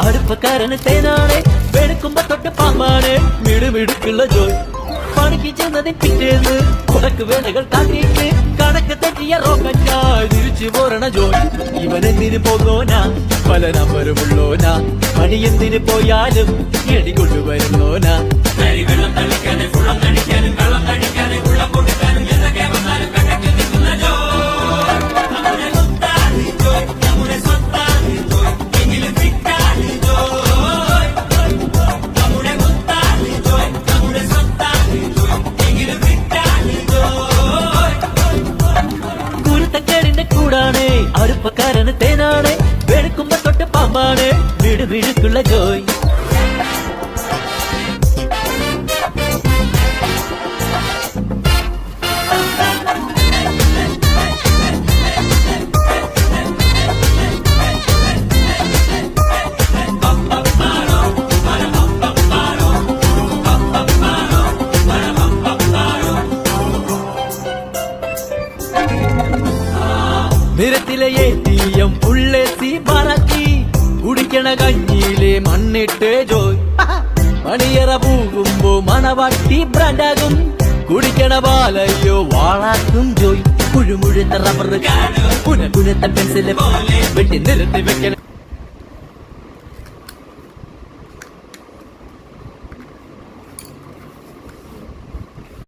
അടുപ്പക്കാരന് തേനാണ് വെളുക്കുമ്പോ തൊട്ട് പാമ്പാണ് മിടുമിടുക്കുള്ള ജോയ് പണിക്ക് ചെന്നതിൽ പിറ്റേന്ന് കുടക്ക് വേലകൾ കാട്ടിയിട്ട് കണക്ക് തെറ്റിയ റോക്കറ്റായി തിരിച്ചു പോരണ ജോയ് ഇവനെന്തിന് പോകോനാ പല നമ്പരുമുള്ളോനാ പണി എന്തിന് പോയാലും എടി കൊണ്ടുവരുന്നോനാ വെള്ളം തളിക്കാനും വെള്ളം തളിക്കാനും വെള്ളം തളിക്കാനും വെള്ളം കൊടുക്കാനും എന്തൊക്കെ വന്നാലും കണക്ക് നിൽക്കുന്ന കൂടാണ് അടുപ്പക്കാരന് തേനാണ് വെളുക്കുമ്പോ തൊട്ട് പാമ്പാണ് മിടുമിടുക്കുള്ള ജോയ് നിരത്തിലെ ATM ഉള്ളെത്തി മറക്കി കുടിക്കണ കഞ്ഞിയിലെ മണ്ണിട്ട് ജോയ് മണിയറ പോകുമ്പോ മണവാട്ടി ബ്രാൻഡാകും കുടിക്കണ പാലയോ വാളാക്കും ജോയ് കുഴുമുഴുത്ത റബ്ബർ കുനകുനത്ത പെൻസില് വെട്ടി നിരത്തി വെക്കണം